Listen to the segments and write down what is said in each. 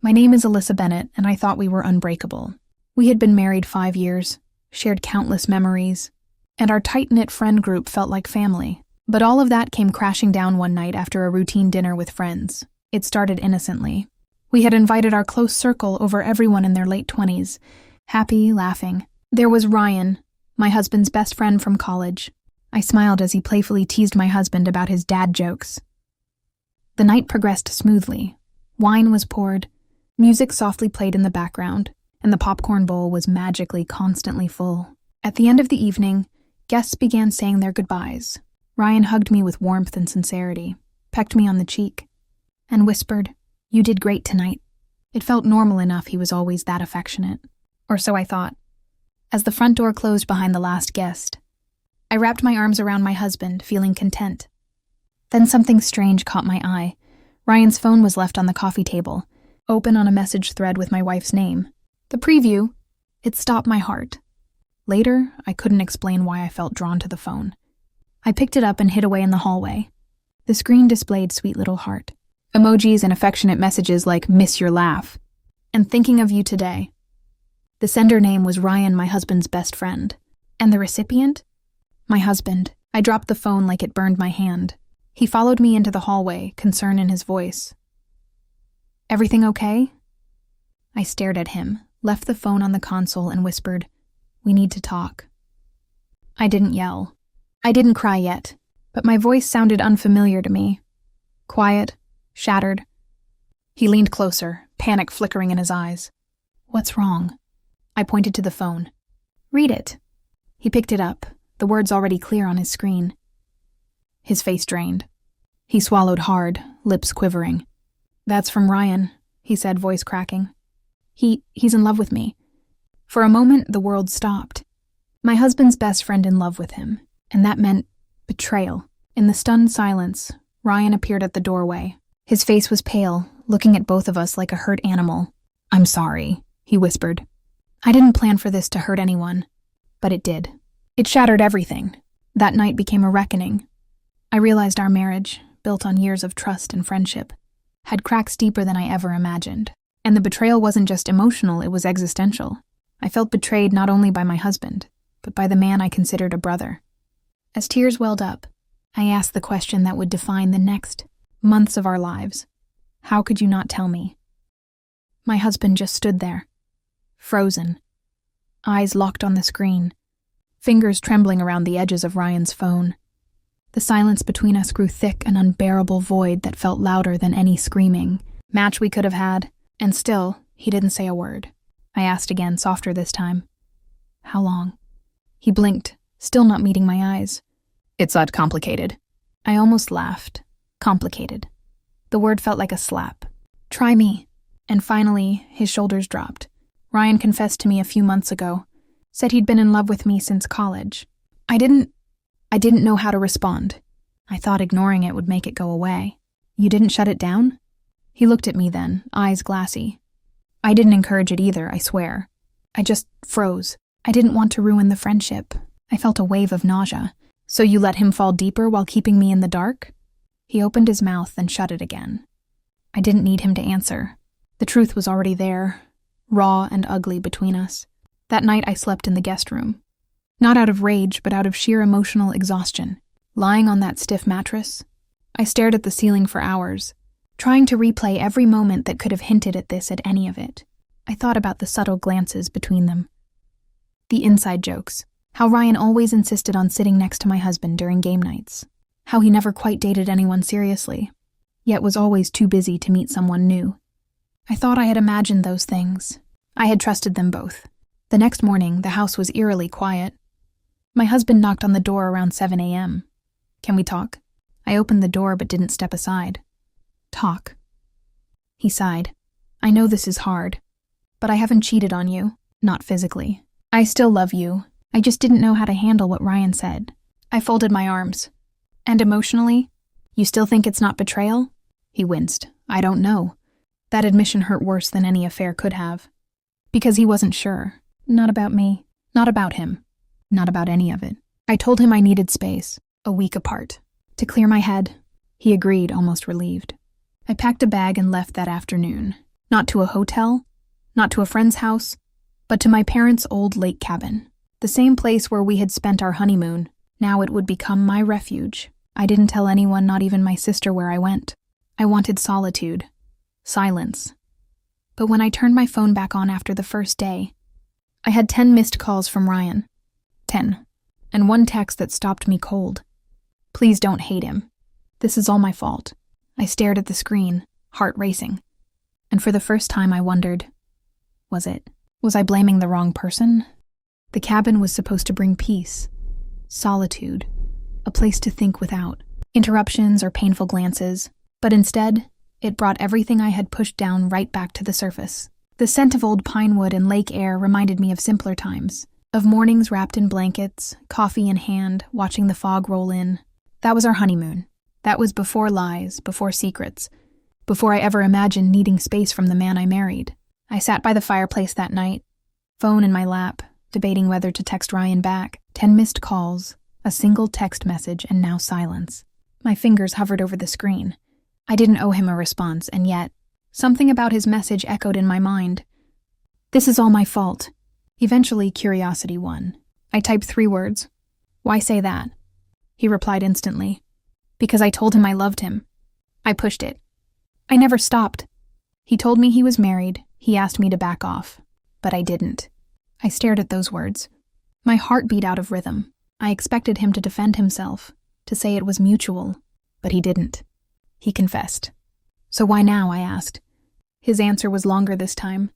My name is Alyssa Bennett, and I thought we were unbreakable. We had been married 5 years, shared countless memories, and our tight-knit friend group felt like family. But all of that came crashing down one night after a routine dinner with friends. It started innocently. We had invited our close circle over everyone in their late 20s, happy, laughing. There was Ryan, my husband's best friend from college. I smiled as he playfully teased my husband about his dad jokes. The night progressed smoothly. Wine was poured, music softly played in the background, and the popcorn bowl was magically constantly full. At the end of the evening, guests began saying their goodbyes. Ryan hugged me with warmth and sincerity, pecked me on the cheek, and whispered, "You did great tonight." It felt normal enough he was always that affectionate. Or so I thought. As the front door closed behind the last guest, I wrapped my arms around my husband, feeling content. Then something strange caught my eye. Ryan's phone was left on the coffee table, open on a message thread with my wife's name. The preview, it stopped my heart. Later, I couldn't explain why I felt drawn to the phone. I picked it up and hid away in the hallway. The screen displayed sweet little heart, emojis and affectionate messages like "miss your laugh" and "thinking of you today." The sender name was Ryan, my husband's best friend. And the recipient? My husband. I dropped the phone like it burned my hand. He followed me into the hallway, concern in his voice. "Everything okay?" I stared at him, left the phone on the console, and whispered, "We need to talk." I didn't yell. I didn't cry yet, but my voice sounded unfamiliar to me. Quiet, shattered. He leaned closer, panic flickering in his eyes. "What's wrong?" I pointed to the phone. "Read it." He picked it up, the words already clear on his screen. His face drained. He swallowed hard, lips quivering. "That's from Ryan," he said, voice cracking. He's in love with me." For a moment, the world stopped. My husband's best friend in love with him, and that meant betrayal. In the stunned silence, Ryan appeared at the doorway. His face was pale, looking at both of us like a hurt animal. "I'm sorry," he whispered. "I didn't plan for this to hurt anyone, but it did. It shattered everything. That night became a reckoning. I realized our marriage, built on years of trust and friendship, had cracks deeper than I ever imagined. And the betrayal wasn't just emotional, it was existential. I felt betrayed not only by my husband, but by the man I considered a brother. As tears welled up, I asked the question that would define the next months of our lives. How could you not tell me? My husband just stood there, frozen, eyes locked on the screen, fingers trembling around the edges of Ryan's phone. The silence between us grew thick, an unbearable void that felt louder than any screaming match we could have had, and still, he didn't say a word. I asked again, softer this time. "How long?" He blinked, still not meeting my eyes. "It's that complicated." I almost laughed. Complicated. The word felt like a slap. "Try me." And finally, his shoulders dropped. Ryan confessed to me a few months ago, said he'd been in love with me since college. I didn't know how to respond. I thought ignoring it would make it go away. "You didn't shut it down?" He looked at me then, eyes glassy. "I didn't encourage it either, I swear. I just froze. I didn't want to ruin the friendship. I felt a wave of nausea. So you let him fall deeper while keeping me in the dark?" He opened his mouth and shut it again. I didn't need him to answer. The truth was already there, raw and ugly between us. That night I slept in the guest room. Not out of rage, but out of sheer emotional exhaustion. Lying on that stiff mattress, I stared at the ceiling for hours, trying to replay every moment that could have hinted at this, at any of it. I thought about the subtle glances between them. The inside jokes. How Ryan always insisted on sitting next to my husband during game nights. How he never quite dated anyone seriously, yet was always too busy to meet someone new. I thought I had imagined those things. I had trusted them both. The next morning, the house was eerily quiet. My husband knocked on the door around 7 a.m. "Can we talk?" I opened the door but didn't step aside. "Talk." He sighed. "I know this is hard, but I haven't cheated on you. Not physically. I still love you. I just didn't know how to handle what Ryan said." I folded my arms. "And emotionally? You still think it's not betrayal?" He winced. "I don't know." That admission hurt worse than any affair could have. Because he wasn't sure. Not about me. Not about him. Not about any of it. I told him I needed space, a week apart, to clear my head. He agreed, almost relieved. I packed a bag and left that afternoon. Not to a hotel, not to a friend's house, but to my parents' old lake cabin. The same place where we had spent our honeymoon. Now it would become my refuge. I didn't tell anyone, not even my sister, where I went. I wanted solitude. Silence. But when I turned my phone back on after the first day, I had 10 missed calls from Ryan. 10. And one text that stopped me cold. Please don't hate him. This is all my fault. I stared at the screen, heart racing. And for the first time I wondered, was I blaming the wrong person? The cabin was supposed to bring peace, solitude, a place to think without interruptions or painful glances, but instead, it brought everything I had pushed down right back to the surface. The scent of old pine wood and lake air reminded me of simpler times, of mornings wrapped in blankets, coffee in hand, watching the fog roll in. That was our honeymoon. That was before lies, before secrets, before I ever imagined needing space from the man I married. I sat by the fireplace that night, phone in my lap, debating whether to text Ryan back. 10 missed calls, a single text message, and now silence. My fingers hovered over the screen. I didn't owe him a response, and yet, something about his message echoed in my mind. This is all my fault. Eventually, curiosity won. I typed 3 words. Why say that? He replied instantly. Because I told him I loved him. I pushed it. I never stopped. He told me he was married. He asked me to back off. But I didn't. I stared at those words. My heart beat out of rhythm. I expected him to defend himself, to say it was mutual, but he didn't. He confessed. So why now, I asked. His answer was longer this time.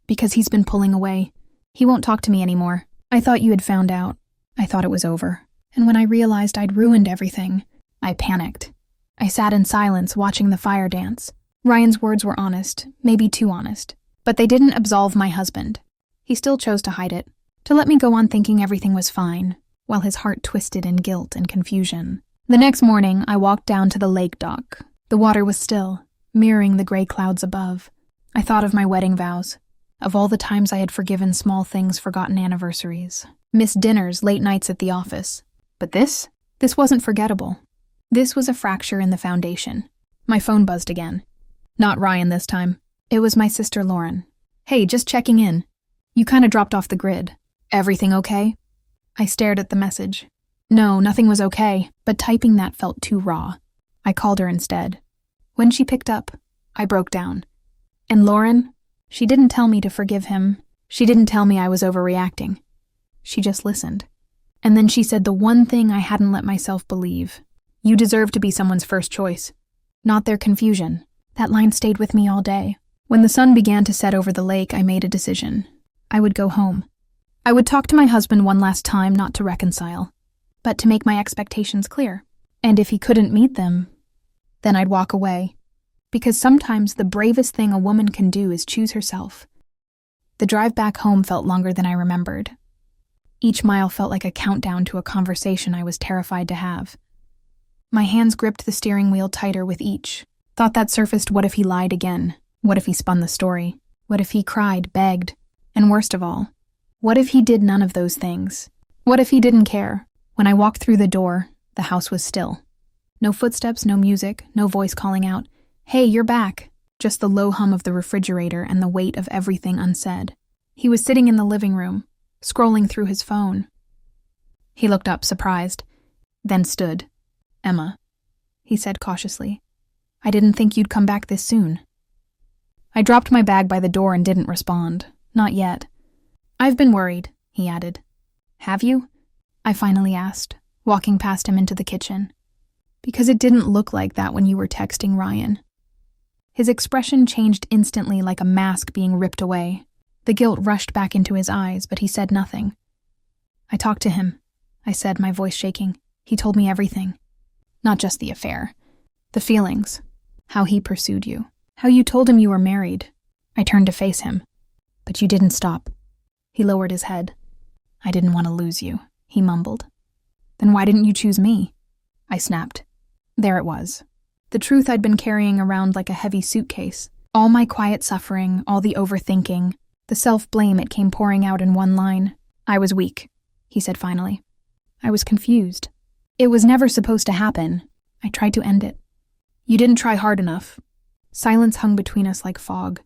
Because he's been pulling away. He won't talk to me anymore. I thought you had found out. I thought it was over. And when I realized I'd ruined everything, I panicked. I sat in silence watching the fire dance. Ryan's words were honest, maybe too honest. But they didn't absolve my husband. He still chose to hide it, to let me go on thinking everything was fine, while his heart twisted in guilt and confusion. The next morning, I walked down to the lake dock. The water was still, mirroring the gray clouds above. I thought of my wedding vows, of all the times I had forgiven small things, forgotten anniversaries, missed dinners, late nights at the office. But this wasn't forgettable. This was a fracture in the foundation. My phone buzzed again. Not Ryan this time. It was my sister Lauren. Hey, just checking in. You kinda dropped off the grid. Everything okay? I stared at the message. No, nothing was okay, but typing that felt too raw. I called her instead. When she picked up, I broke down. And Lauren? She didn't tell me to forgive him. She didn't tell me I was overreacting. She just listened. And then she said the one thing I hadn't let myself believe. You deserve to be someone's first choice, not their confusion. That line stayed with me all day. When the sun began to set over the lake, I made a decision. I would go home. I would talk to my husband one last time, not to reconcile, but to make my expectations clear. And if he couldn't meet them, then I'd walk away. Because sometimes the bravest thing a woman can do is choose herself. The drive back home felt longer than I remembered. Each mile felt like a countdown to a conversation I was terrified to have. My hands gripped the steering wheel tighter with each. Thought that surfaced, what if he lied again? What if he spun the story? What if he cried, begged? And worst of all, what if he did none of those things? What if he didn't care? When I walked through the door, the house was still. No footsteps, no music, no voice calling out, "Hey, you're back." Just the low hum of the refrigerator and the weight of everything unsaid. He was sitting in the living room, scrolling through his phone. He looked up, surprised, then stood. "Emma," he said cautiously, "I didn't think you'd come back this soon." I dropped my bag by the door and didn't respond. Not yet. "I've been worried," he added. "Have you?" I finally asked, walking past him into the kitchen. "Because it didn't look like that when you were texting Ryan." His expression changed instantly, like a mask being ripped away. The guilt rushed back into his eyes, but he said nothing. "I talked to him," I said, my voice shaking. "He told me everything. Not just the affair. The feelings. How he pursued you. How you told him you were married." I turned to face him. "But you didn't stop." He lowered his head. "I didn't want to lose you," he mumbled. "Then why didn't you choose me?" I snapped. There it was. The truth I'd been carrying around like a heavy suitcase. All my quiet suffering, all the overthinking, the self-blame, it came pouring out in one line. "I was weak," he said finally. I was confused. It was never supposed to happen. I tried to end it. "You didn't try hard enough." Silence hung between us like fog.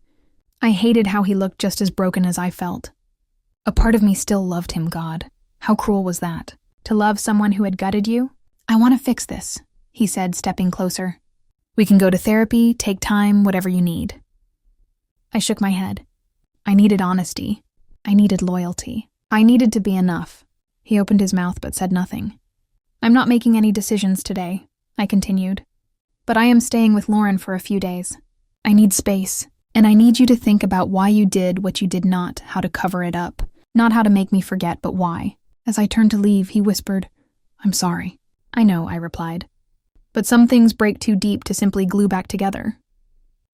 I hated how he looked just as broken as I felt. A part of me still loved him, God. How cruel was that? To love someone who had gutted you? I want to fix this, he said, stepping closer. We can go to therapy, take time, whatever you need. I shook my head. I needed honesty. I needed loyalty. I needed to be enough. He opened his mouth but said nothing. I'm not making any decisions today, I continued. But I am staying with Lauren for a few days. I need space, and I need you to think about why you did what you did not, how to cover it up. Not how to make me forget, but why. As I turned to leave, he whispered, I'm sorry. I know, I replied. But some things break too deep to simply glue back together.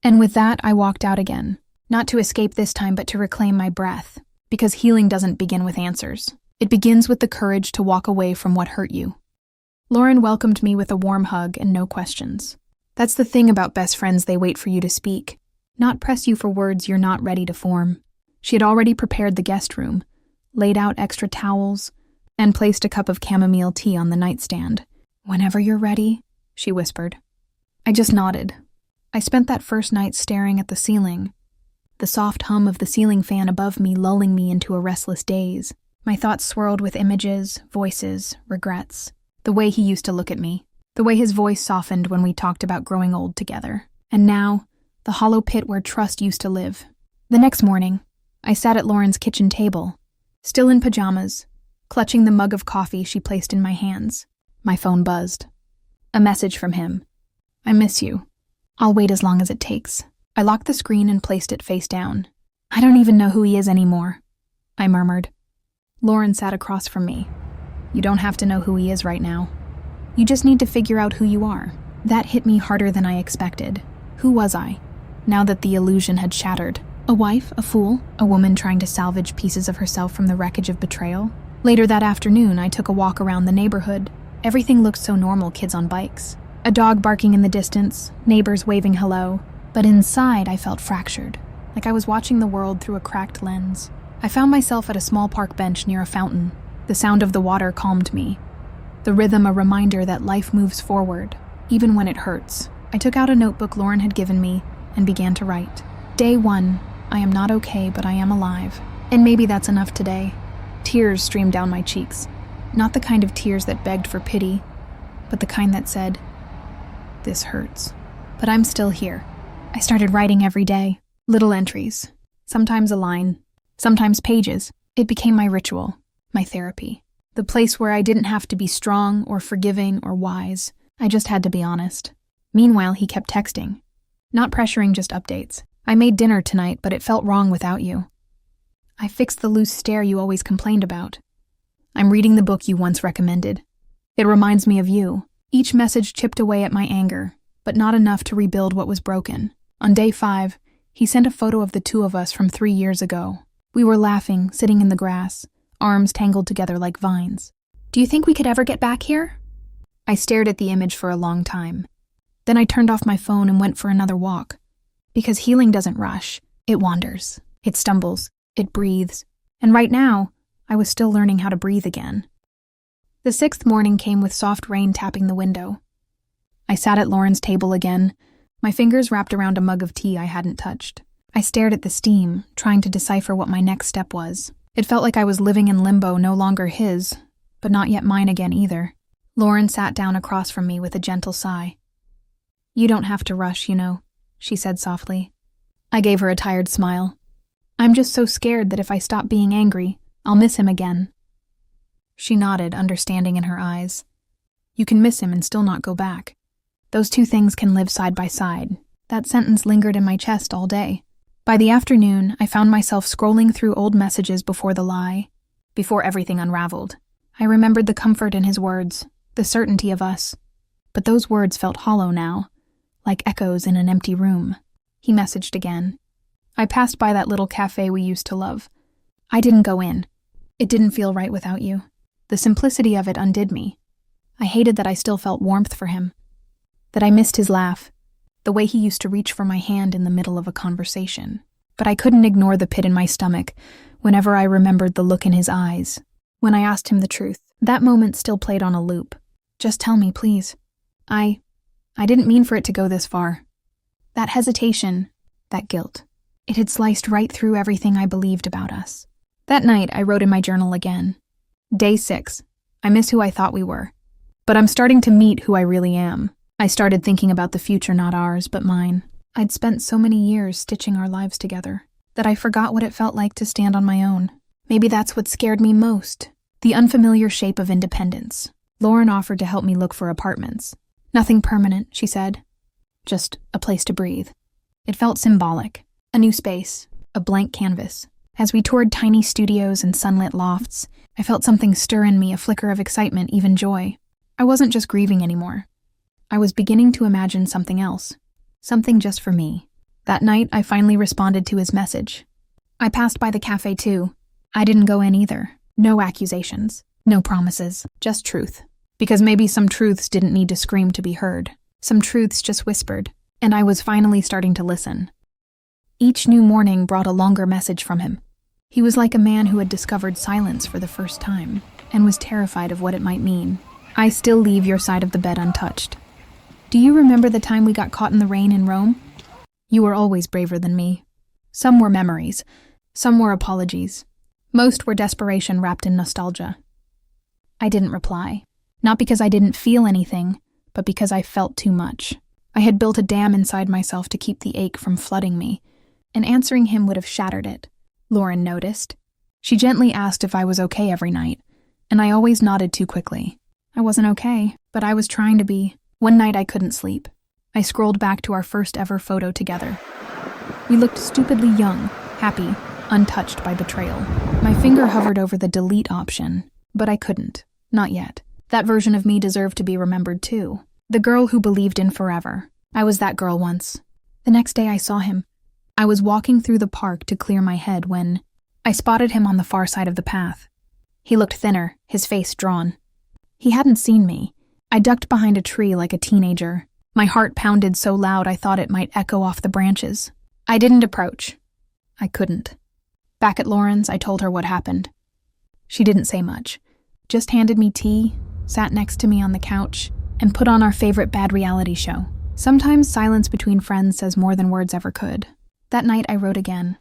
And with that, I walked out again. Not to escape this time, but to reclaim my breath. Because healing doesn't begin with answers. It begins with the courage to walk away from what hurt you. Lauren welcomed me with a warm hug and no questions. That's the thing about best friends, they wait for you to speak. Not press you for words you're not ready to form. She had already prepared the guest room, laid out extra towels, and placed a cup of chamomile tea on the nightstand. Whenever you're ready, she whispered. I just nodded. I spent that first night staring at the ceiling, the soft hum of the ceiling fan above me lulling me into a restless daze. My thoughts swirled with images, voices, regrets. The way he used to look at me, the way his voice softened when we talked about growing old together. And now, the hollow pit where trust used to live. The next morning, I sat at Lauren's kitchen table, still in pajamas, clutching the mug of coffee she placed in my hands. My phone buzzed. A message from him. I miss you. I'll wait as long as it takes. I locked the screen and placed it face down. I don't even know who he is anymore, I murmured. Lauren sat across from me. You don't have to know who he is right now. You just need to figure out who you are. That hit me harder than I expected. Who was I, now that the illusion had shattered? A wife, a fool, a woman trying to salvage pieces of herself from the wreckage of betrayal? Later that afternoon, I took a walk around the neighborhood. Everything looked so normal, kids on bikes. A dog barking in the distance, neighbors waving hello. But inside, I felt fractured, like I was watching the world through a cracked lens. I found myself at a small park bench near a fountain. The sound of the water calmed me. The rhythm a reminder that life moves forward, even when it hurts. I took out a notebook Lauren had given me and began to write. Day 1, I am not okay, but I am alive. And maybe that's enough today. Tears streamed down my cheeks. Not the kind of tears that begged for pity, but the kind that said, this hurts. But I'm still here. I started writing every day. Little entries. Sometimes a line. Sometimes pages. It became my ritual. My therapy. The place where I didn't have to be strong or forgiving or wise. I just had to be honest. Meanwhile, he kept texting. Not pressuring, just updates. I made dinner tonight, but it felt wrong without you. I fixed the loose stare you always complained about. I'm reading the book you once recommended. It reminds me of you. Each message chipped away at my anger, but not enough to rebuild what was broken. On day 5, he sent a photo of the two of us from 3 years ago. We were laughing, sitting in the grass, arms tangled together like vines. Do you think we could ever get back here? I stared at the image for a long time. Then I turned off my phone and went for another walk. Because healing doesn't rush. It wanders. It stumbles. It breathes. And right now, I was still learning how to breathe again. The 6th morning came with soft rain tapping the window. I sat at Lauren's table again, my fingers wrapped around a mug of tea I hadn't touched. I stared at the steam, trying to decipher what my next step was. It felt like I was living in limbo, no longer his, but not yet mine again either. Lauren sat down across from me with a gentle sigh. You don't have to rush, you know, she said softly. I gave her a tired smile. I'm just so scared that if I stop being angry, I'll miss him again. She nodded, understanding in her eyes. You can miss him and still not go back. Those two things can live side by side. That sentence lingered in my chest all day. By the afternoon, I found myself scrolling through old messages before the lie, before everything unraveled. I remembered the comfort in his words, the certainty of us. But those words felt hollow now, like echoes in an empty room. He messaged again. I passed by that little cafe we used to love. I didn't go in. It didn't feel right without you. The simplicity of it undid me. I hated that I still felt warmth for him, that I missed his laugh, the way he used to reach for my hand in the middle of a conversation. But I couldn't ignore the pit in my stomach whenever I remembered the look in his eyes. When I asked him the truth, that moment still played on a loop. Just tell me, please. I didn't mean for it to go this far. That hesitation, that guilt. It had sliced right through everything I believed about us. That night, I wrote in my journal again. Day 6. I miss who I thought we were. But I'm starting to meet who I really am. I started thinking about the future, not ours, but mine. I'd spent so many years stitching our lives together that I forgot what it felt like to stand on my own. Maybe that's what scared me most. The unfamiliar shape of independence. Lauren offered to help me look for apartments. Nothing permanent, she said. Just a place to breathe. It felt symbolic. A new space. A blank canvas. As we toured tiny studios and sunlit lofts, I felt something stir in me, a flicker of excitement, even joy. I wasn't just grieving anymore. I was beginning to imagine something else. Something just for me. That night, I finally responded to his message. I passed by the cafe too. I didn't go in either. No accusations. No promises. Just truth. Because maybe some truths didn't need to scream to be heard. Some truths just whispered. And I was finally starting to listen. Each new morning brought a longer message from him. He was like a man who had discovered silence for the first time and was terrified of what it might mean. I still leave your side of the bed untouched. Do you remember the time we got caught in the rain in Rome? You were always braver than me. Some were memories. Some were apologies. Most were desperation wrapped in nostalgia. I didn't reply. Not because I didn't feel anything, but because I felt too much. I had built a dam inside myself to keep the ache from flooding me, and answering him would have shattered it. Lauren noticed. She gently asked if I was okay every night, and I always nodded too quickly. I wasn't okay, but I was trying to be. One night I couldn't sleep. I scrolled back to our first ever photo together. We looked stupidly young, happy, untouched by betrayal. My finger hovered over the delete option, but I couldn't. Not yet. That version of me deserved to be remembered too. The girl who believed in forever. I was that girl once. The next day I saw him. I was walking through the park to clear my head when I spotted him on the far side of the path. He looked thinner, his face drawn. He hadn't seen me. I ducked behind a tree like a teenager. My heart pounded so loud I thought it might echo off the branches. I didn't approach. I couldn't. Back at Lauren's, I told her what happened. She didn't say much. Just handed me tea, sat next to me on the couch, and put on our favorite bad reality show. Sometimes silence between friends says more than words ever could. That night I wrote again.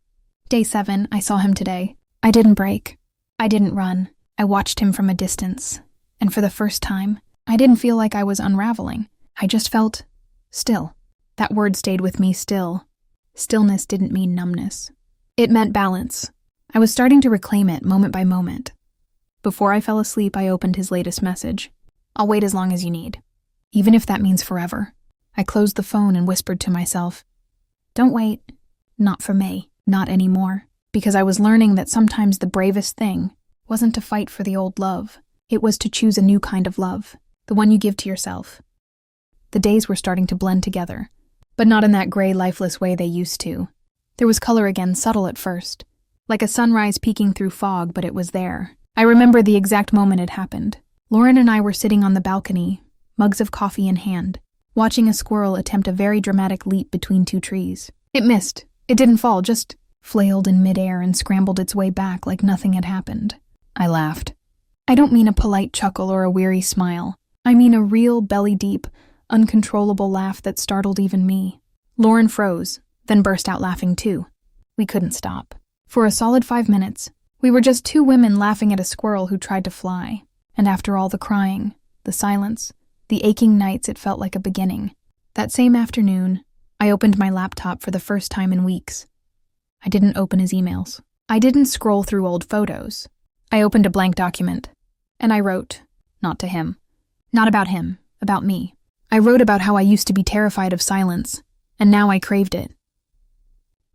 Day 7, I saw him today. I didn't break. I didn't run. I watched him from a distance. And for the first time, I didn't feel like I was unraveling. I just felt still. That word stayed with me, still. Stillness didn't mean numbness. It meant balance. I was starting to reclaim it moment by moment. Before I fell asleep, I opened his latest message. I'll wait as long as you need. Even if that means forever. I closed the phone and whispered to myself, don't wait. Not for me. Not anymore. Because I was learning that sometimes the bravest thing wasn't to fight for the old love. It was to choose a new kind of love. The one you give to yourself. The days were starting to blend together, but not in that gray, lifeless way they used to. There was color again, subtle at first. Like a sunrise peeking through fog, but it was there. I remember the exact moment it happened. Lauren and I were sitting on the balcony, mugs of coffee in hand, watching a squirrel attempt a very dramatic leap between two trees. It missed. It didn't fall, just flailed in midair and scrambled its way back like nothing had happened. I laughed. I don't mean a polite chuckle or a weary smile. I mean a real, belly-deep, uncontrollable laugh that startled even me. Lauren froze, then burst out laughing too. We couldn't stop. For a solid 5 minutes, we were just two women laughing at a squirrel who tried to fly. And after all the crying, the silence, the aching nights, it felt like a beginning. That same afternoon, I opened my laptop for the first time in weeks. I didn't open his emails. I didn't scroll through old photos. I opened a blank document. And I wrote, not to him. Not about him, about me. I wrote about how I used to be terrified of silence, and now I craved it.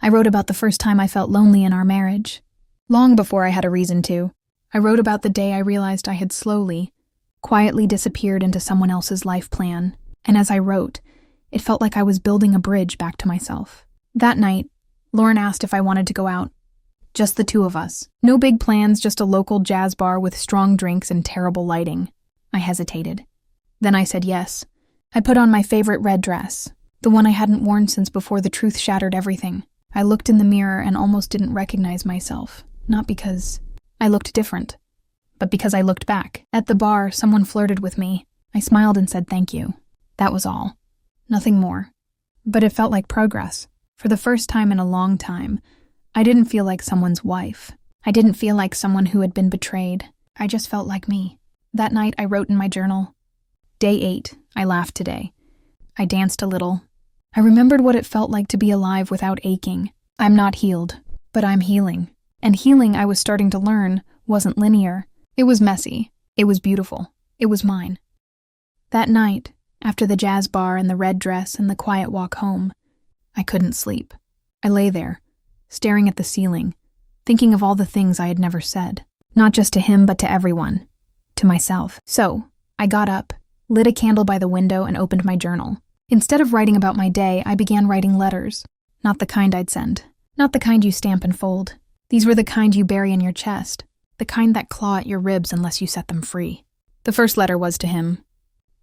I wrote about the first time I felt lonely in our marriage, long before I had a reason to. I wrote about the day I realized I had slowly, quietly disappeared into someone else's life plan, and as I wrote, it felt like I was building a bridge back to myself. That night, Lauren asked if I wanted to go out. Just the two of us. No big plans, just a local jazz bar with strong drinks and terrible lighting. I hesitated. Then I said yes. I put on my favorite red dress, the one I hadn't worn since before the truth shattered everything. I looked in the mirror and almost didn't recognize myself. Not because I looked different, but because I looked back. At the bar, someone flirted with me. I smiled and said thank you. That was all. Nothing more. But it felt like progress. For the first time in a long time, I didn't feel like someone's wife. I didn't feel like someone who had been betrayed. I just felt like me. That night, I wrote in my journal, Day 8, I laughed today. I danced a little. I remembered what it felt like to be alive without aching. I'm not healed, but I'm healing. And healing, I was starting to learn, wasn't linear. It was messy. It was beautiful. It was mine. That night, after the jazz bar and the red dress and the quiet walk home, I couldn't sleep. I lay there, staring at the ceiling, thinking of all the things I had never said. Not just to him, but to everyone. To myself. So, I got up, lit a candle by the window, and opened my journal. Instead of writing about my day, I began writing letters. Not the kind I'd send. Not the kind you stamp and fold. These were the kind you bury in your chest. The kind that claw at your ribs unless you set them free. The first letter was to him.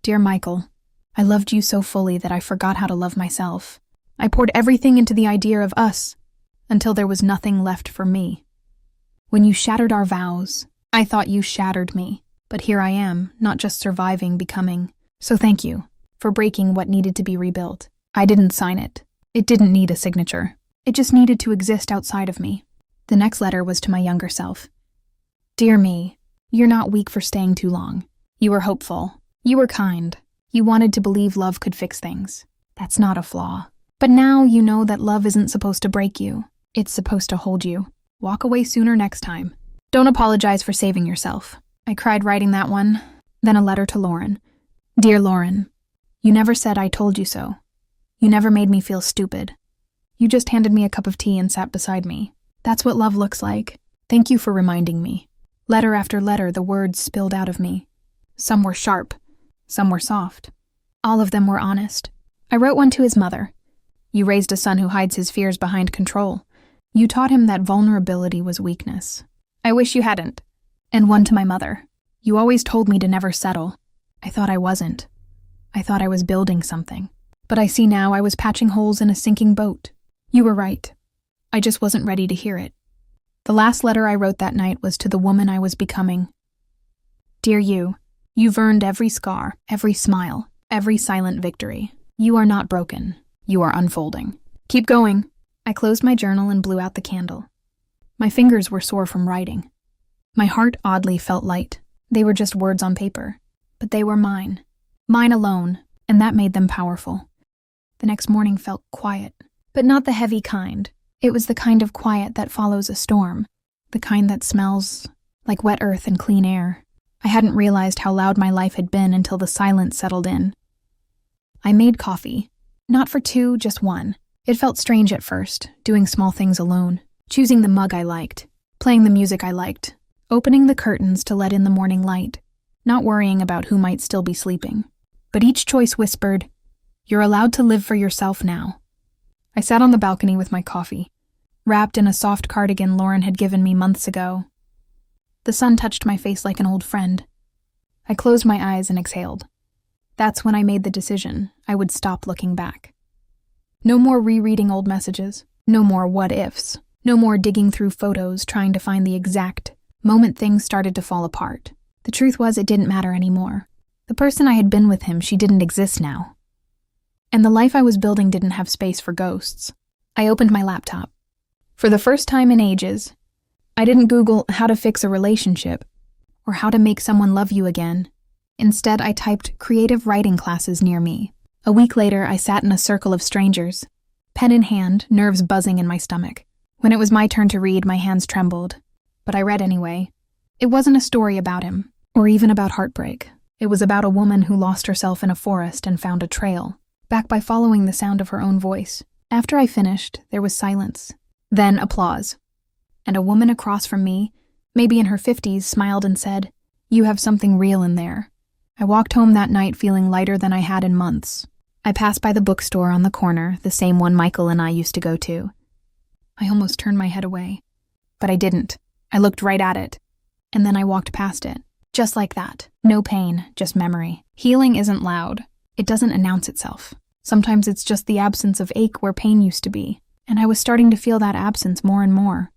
Dear Michael, I loved you so fully that I forgot how to love myself. I poured everything into the idea of us, until there was nothing left for me. When you shattered our vows, I thought you shattered me. But here I am, not just surviving, becoming. So thank you for breaking what needed to be rebuilt. I didn't sign it. It didn't need a signature. It just needed to exist outside of me. The next letter was to my younger self. Dear me, you're not weak for staying too long. You were hopeful. You were kind. You wanted to believe love could fix things. That's not a flaw. But now you know that love isn't supposed to break you. It's supposed to hold you. Walk away sooner next time. Don't apologize for saving yourself. I cried writing that one. Then a letter to Lauren. Dear Lauren, you never said I told you so. You never made me feel stupid. You just handed me a cup of tea and sat beside me. That's what love looks like. Thank you for reminding me. Letter after letter, the words spilled out of me. Some were sharp. Some were soft. All of them were honest. I wrote one to his mother. You raised a son who hides his fears behind control. You taught him that vulnerability was weakness. I wish you hadn't. And one to my mother. You always told me to never settle. I thought I wasn't. I thought I was building something. But I see now I was patching holes in a sinking boat. You were right. I just wasn't ready to hear it. The last letter I wrote that night was to the woman I was becoming. Dear you, you've earned every scar, every smile, every silent victory. You are not broken. You are unfolding. Keep going. I closed my journal and blew out the candle. My fingers were sore from writing. My heart oddly felt light. They were just words on paper, but they were mine. Mine alone, and that made them powerful. The next morning felt quiet, but not the heavy kind. It was the kind of quiet that follows a storm, the kind that smells like wet earth and clean air. I hadn't realized how loud my life had been until the silence settled in. I made coffee. Not for two, just one. It felt strange at first, doing small things alone, choosing the mug I liked, playing the music I liked, opening the curtains to let in the morning light, not worrying about who might still be sleeping. But each choice whispered, "You're allowed to live for yourself now." I sat on the balcony with my coffee, wrapped in a soft cardigan Lauren had given me months ago. The sun touched my face like an old friend. I closed my eyes and exhaled. That's when I made the decision I would stop looking back. No more rereading old messages. No more what-ifs. No more digging through photos trying to find the exact moment things started to fall apart. The truth was, it didn't matter anymore. The person I had been with him, she didn't exist now. And the life I was building didn't have space for ghosts. I opened my laptop. For the first time in ages, I didn't Google how to fix a relationship or how to make someone love you again. Instead, I typed creative writing classes near me. A week later, I sat in a circle of strangers, pen in hand, nerves buzzing in my stomach. When it was my turn to read, my hands trembled. But I read anyway. It wasn't a story about him, or even about heartbreak. It was about a woman who lost herself in a forest and found a trail, back by following the sound of her own voice. After I finished, there was silence. Then applause. And a woman across from me, maybe in her 50s, smiled and said, "You have something real in there." I walked home that night feeling lighter than I had in months. I passed by the bookstore on the corner, the same one Michael and I used to go to. I almost turned my head away, but I didn't. I looked right at it, and then I walked past it. Just like that. No pain, just memory. Healing isn't loud. It doesn't announce itself. Sometimes it's just the absence of ache where pain used to be, and I was starting to feel that absence more and more.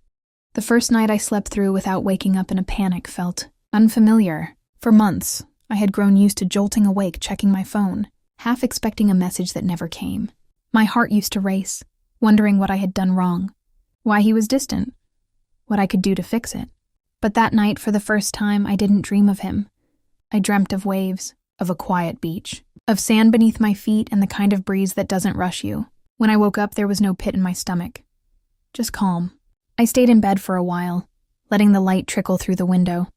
The first night I slept through without waking up in a panic felt unfamiliar. For months, I had grown used to jolting awake checking my phone, half expecting a message that never came. My heart used to race. wondering what I had done wrong, why he was distant, what I could do to fix it. But that night, for the first time, I didn't dream of him. I dreamt of waves, of a quiet beach, of sand beneath my feet and the kind of breeze that doesn't rush you. When I woke up, there was no pit in my stomach. Just calm. I stayed in bed for a while, letting the light trickle through the window.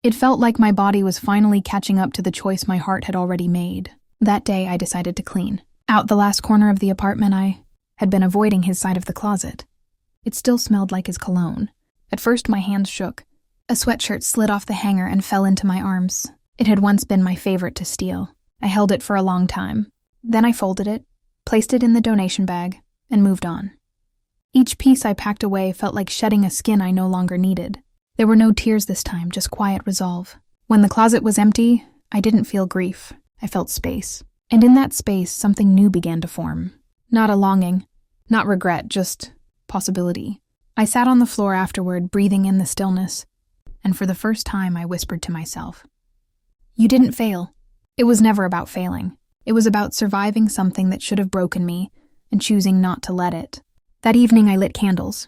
It felt like my body was finally catching up to the choice my heart had already made. That day, I decided to clean. Out the last corner of the apartment, I had been avoiding his side of the closet. It still smelled like his cologne. At first, my hands shook. A sweatshirt slid off the hanger and fell into my arms. It had once been my favorite to steal. I held it for a long time. Then I folded it, placed it in the donation bag, and moved on. Each piece I packed away felt like shedding a skin I no longer needed. There were no tears this time, just quiet resolve. When the closet was empty, I didn't feel grief. I felt space. And in that space, something new began to form. Not a longing, not regret, just possibility. I sat on the floor afterward, breathing in the stillness, and for the first time I whispered to myself, "You didn't fail." It was never about failing. It was about surviving something that should have broken me and choosing not to let it. That evening I lit candles,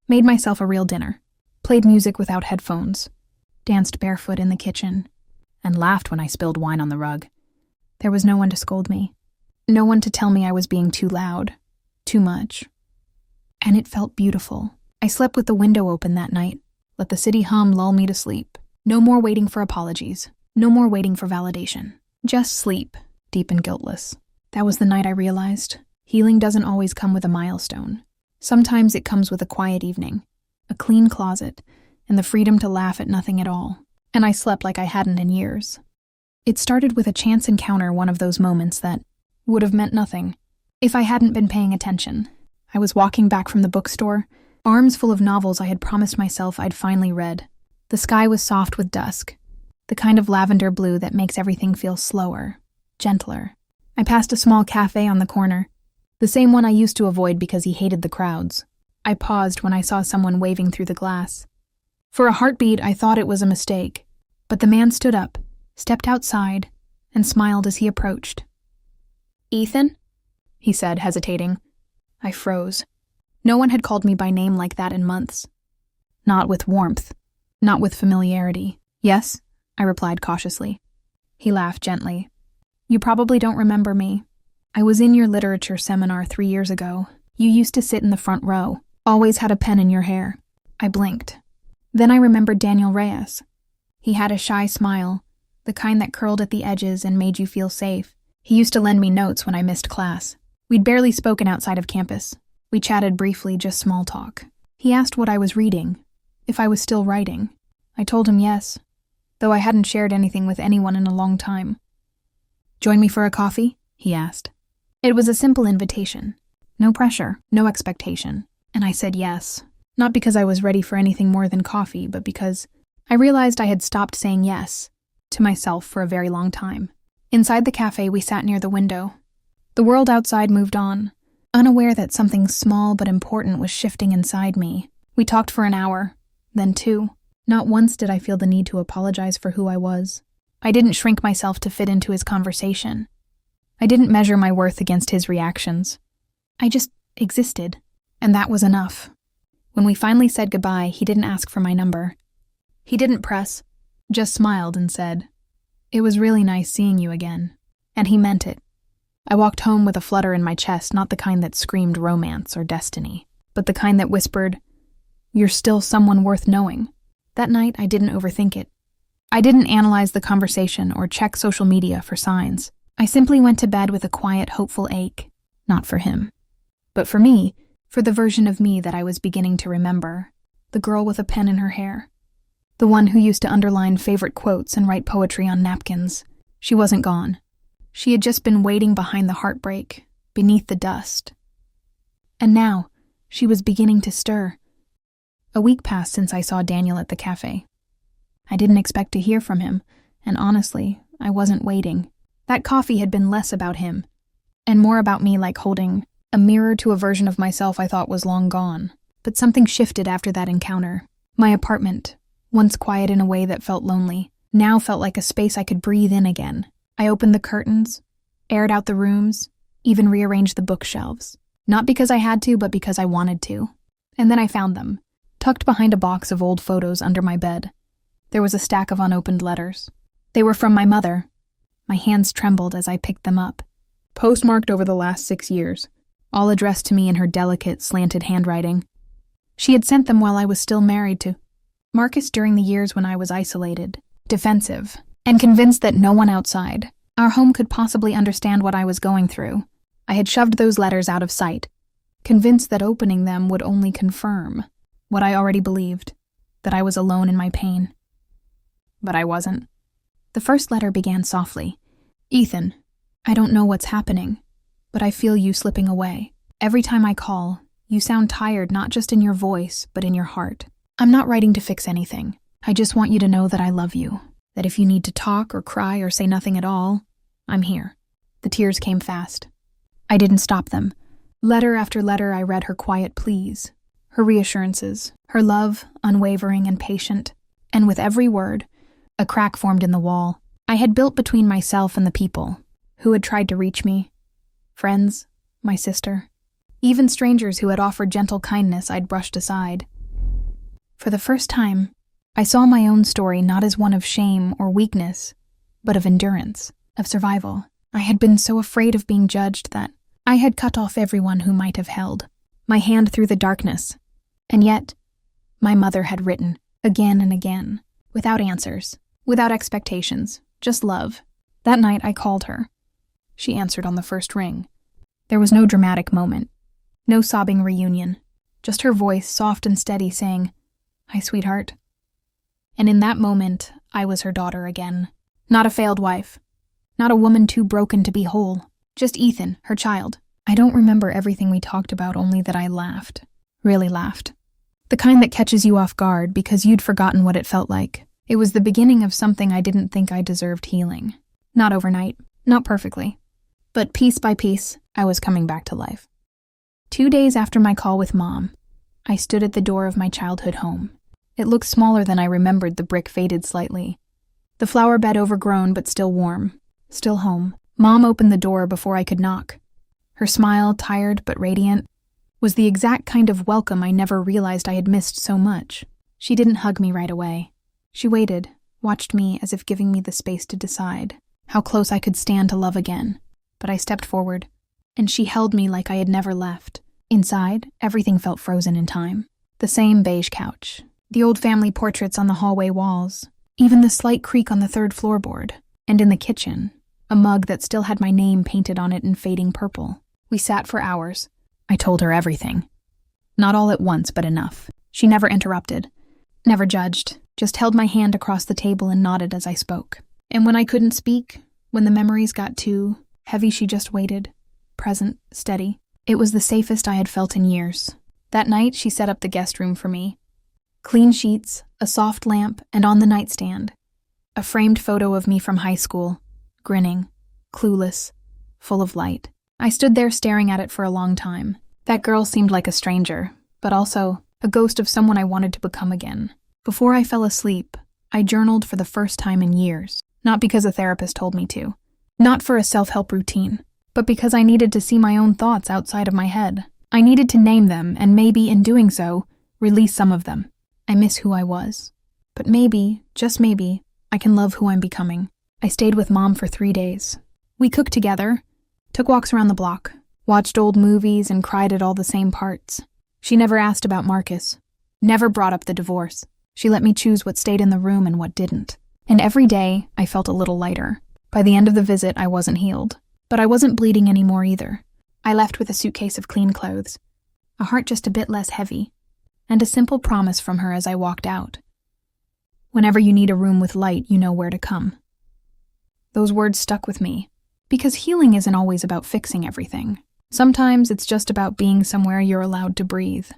made myself a real dinner, played music without headphones, danced barefoot in the kitchen, and laughed when I spilled wine on the rug. There was no one to scold me, no one to tell me I was being too loud, too much. And it felt beautiful. I slept with the window open that night, let the city hum lull me to sleep. No more waiting for apologies, no more waiting for validation. Just sleep, deep and guiltless. That was the night I realized healing doesn't always come with a milestone. Sometimes it comes with a quiet evening, a clean closet, and the freedom to laugh at nothing at all. And I slept like I hadn't in years. It started with a chance encounter, one of those moments that would have meant nothing if I hadn't been paying attention. I was walking back from the bookstore, arms full of novels I had promised myself I'd finally read. The sky was soft with dusk, the kind of lavender blue that makes everything feel slower, gentler. I passed a small cafe on the corner, the same one I used to avoid because he hated the crowds. I paused when I saw someone waving through the glass. For a heartbeat, I thought it was a mistake, but the man stood up, stepped outside, and smiled as he approached. "Ethan?" he said, hesitating. I froze. No one had called me by name like that in months. Not with warmth, not with familiarity. "Yes?" I replied cautiously. He laughed gently. "You probably don't remember me. I was in your literature seminar 3 years ago. You used to sit in the front row, always had a pen in your hair." I blinked. Then I remembered Daniel Reyes. He had a shy smile, the kind that curled at the edges and made you feel safe. He used to lend me notes when I missed class. We'd barely spoken outside of campus. We chatted briefly, just small talk. He asked what I was reading, if I was still writing. I told him yes, though I hadn't shared anything with anyone in a long time. "Join me for a coffee?" he asked. It was a simple invitation. No pressure, no expectation. And I said yes, not because I was ready for anything more than coffee, but because I realized I had stopped saying yes to myself for a very long time. Inside the cafe, we sat near the window. The world outside moved on, unaware that something small but important was shifting inside me. We talked for an hour, then 2. Not once did I feel the need to apologize for who I was. I didn't shrink myself to fit into his conversation. I didn't measure my worth against his reactions. I just existed, and that was enough. When we finally said goodbye, he didn't ask for my number. He didn't press, just smiled and said, "It was really nice seeing you again." And he meant it. I walked home with a flutter in my chest, not the kind that screamed romance or destiny, but the kind that whispered, "You're still someone worth knowing." That night, I didn't overthink it. I didn't analyze the conversation or check social media for signs. I simply went to bed with a quiet, hopeful ache, not for him, but for me, for the version of me that I was beginning to remember, the girl with a pen in her hair, the one who used to underline favorite quotes and write poetry on napkins. She wasn't gone. She had just been waiting behind the heartbreak, beneath the dust. And now, she was beginning to stir. A week passed since I saw Daniel at the cafe. I didn't expect to hear from him, and honestly, I wasn't waiting. That coffee had been less about him, and more about me, like holding a mirror to a version of myself I thought was long gone. But something shifted after that encounter. My apartment, once quiet in a way that felt lonely, now felt like a space I could breathe in again. I opened the curtains, aired out the rooms, even rearranged the bookshelves. Not because I had to, but because I wanted to. And then I found them, tucked behind a box of old photos under my bed. There was a stack of unopened letters. They were from my mother. My hands trembled as I picked them up. Postmarked over the last 6 years, all addressed to me in her delicate, slanted handwriting. She had sent them while I was still married to Marcus during the years when I was isolated, defensive, and convinced that no one outside our home could possibly understand what I was going through. I had shoved those letters out of sight, convinced that opening them would only confirm what I already believed, that I was alone in my pain. But I wasn't. The first letter began softly. Ethan, I don't know what's happening, but I feel you slipping away. Every time I call, you sound tired not just in your voice, but in your heart. I'm not writing to fix anything. I just want you to know that I love you, that if you need to talk or cry or say nothing at all, I'm here. The tears came fast. I didn't stop them. Letter after letter, I read her quiet pleas, her reassurances, her love, unwavering and patient. And with every word, a crack formed in the wall I had built between myself and the people who had tried to reach me. Friends, my sister, even strangers who had offered gentle kindness I'd brushed aside. For the first time, I saw my own story not as one of shame or weakness, but of endurance, of survival. I had been so afraid of being judged that I had cut off everyone who might have held my hand through the darkness. And yet, my mother had written, again and again, without answers, without expectations, just love. That night I called her. She answered on the first ring. There was no dramatic moment, no sobbing reunion, just her voice soft and steady saying, "Hi, sweetheart." And in that moment, I was her daughter again. Not a failed wife. Not a woman too broken to be whole. Just Ethan, her child. I don't remember everything we talked about, only that I laughed. Really laughed. The kind that catches you off guard because you'd forgotten what it felt like. It was the beginning of something I didn't think I deserved healing. Not overnight. Not perfectly. But piece by piece, I was coming back to life. 2 days after my call with Mom, I stood at the door of my childhood home. It looked smaller than I remembered. The brick faded slightly. The flower bed overgrown but still warm. Still home. Mom opened the door before I could knock. Her smile, tired but radiant, was the exact kind of welcome I never realized I had missed so much. She didn't hug me right away. She waited, watched me as if giving me the space to decide how close I could stand to love again. But I stepped forward, and she held me like I had never left. Inside, everything felt frozen in time. The same beige couch, the old family portraits on the hallway walls, even the slight creak on the third floorboard, and in the kitchen, a mug that still had my name painted on it in fading purple. We sat for hours. I told her everything. Not all at once, but enough. She never interrupted, never judged, just held my hand across the table and nodded as I spoke. And when I couldn't speak, when the memories got too heavy, she just waited, present, steady. It was the safest I had felt in years. That night, she set up the guest room for me. Clean sheets, a soft lamp, and on the nightstand, a framed photo of me from high school, grinning, clueless, full of light. I stood there staring at it for a long time. That girl seemed like a stranger, but also a ghost of someone I wanted to become again. Before I fell asleep, I journaled for the first time in years, not because a therapist told me to, not for a self-help routine, but because I needed to see my own thoughts outside of my head. I needed to name them, and maybe, in doing so, release some of them. I miss who I was. But maybe, just maybe, I can love who I'm becoming. I stayed with Mom for 3 days. We cooked together, took walks around the block, watched old movies, and cried at all the same parts. She never asked about Marcus, never brought up the divorce. She let me choose what stayed in the room and what didn't. And every day, I felt a little lighter. By the end of the visit, I wasn't healed. But I wasn't bleeding anymore either. I left with a suitcase of clean clothes, a heart just a bit less heavy, and a simple promise from her as I walked out. Whenever you need a room with light, you know where to come. Those words stuck with me, because healing isn't always about fixing everything. Sometimes it's just about being somewhere you're allowed to breathe.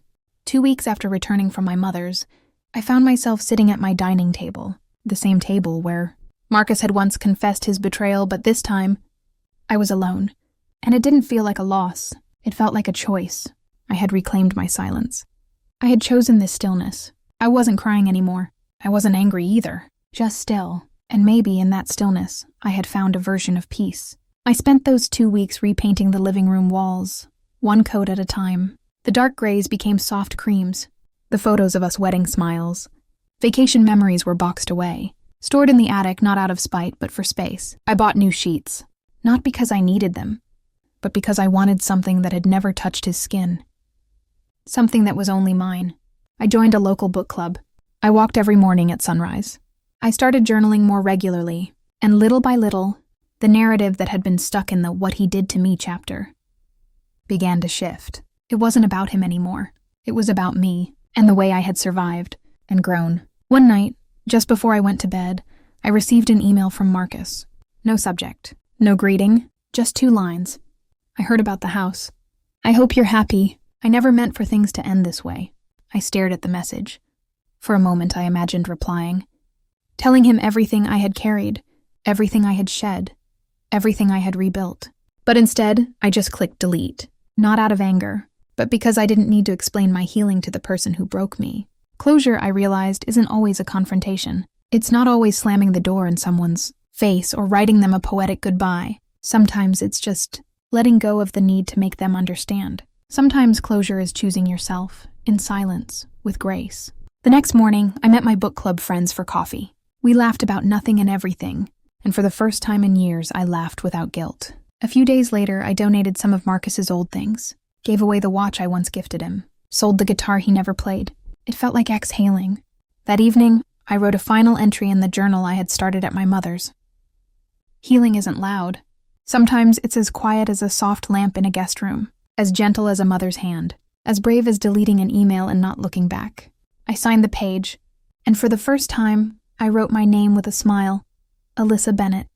2 weeks after returning from my mother's, I found myself sitting at my dining table, the same table where Marcus had once confessed his betrayal, but this time, I was alone. And it didn't feel like a loss. It felt like a choice. I had reclaimed my silence. I had chosen this stillness. I wasn't crying anymore. I wasn't angry either. Just still. And maybe in that stillness, I had found a version of peace. I spent those 2 weeks repainting the living room walls, one coat at a time. The dark grays became soft creams. The photos of us wedding smiles. Vacation memories were boxed away, stored in the attic not out of spite but for space. I bought new sheets, not because I needed them, but because I wanted something that had never touched his skin. Something that was only mine. I joined a local book club. I walked every morning at sunrise. I started journaling more regularly, and little by little, the narrative that had been stuck in the "what he did to me" chapter began to shift. It wasn't about him anymore. It was about me, and the way I had survived and grown. One night, just before I went to bed, I received an email from Marcus. No subject, no greeting, just 2 lines. I heard about the house. I hope you're happy. I never meant for things to end this way. I stared at the message. For a moment I imagined replying, telling him everything I had carried, everything I had shed, everything I had rebuilt. But instead, I just clicked delete, not out of anger, but because I didn't need to explain my healing to the person who broke me. Closure, I realized, isn't always a confrontation. It's not always slamming the door in someone's face or writing them a poetic goodbye. Sometimes it's just letting go of the need to make them understand. Sometimes closure is choosing yourself, in silence, with grace. The next morning, I met my book club friends for coffee. We laughed about nothing and everything, and for the first time in years, I laughed without guilt. A few days later, I donated some of Marcus's old things, gave away the watch I once gifted him, sold the guitar he never played. It felt like exhaling. That evening, I wrote a final entry in the journal I had started at my mother's. Healing isn't loud. Sometimes it's as quiet as a soft lamp in a guest room, as gentle as a mother's hand, as brave as deleting an email and not looking back. I signed the page, and for the first time, I wrote my name with a smile, Alyssa Bennett.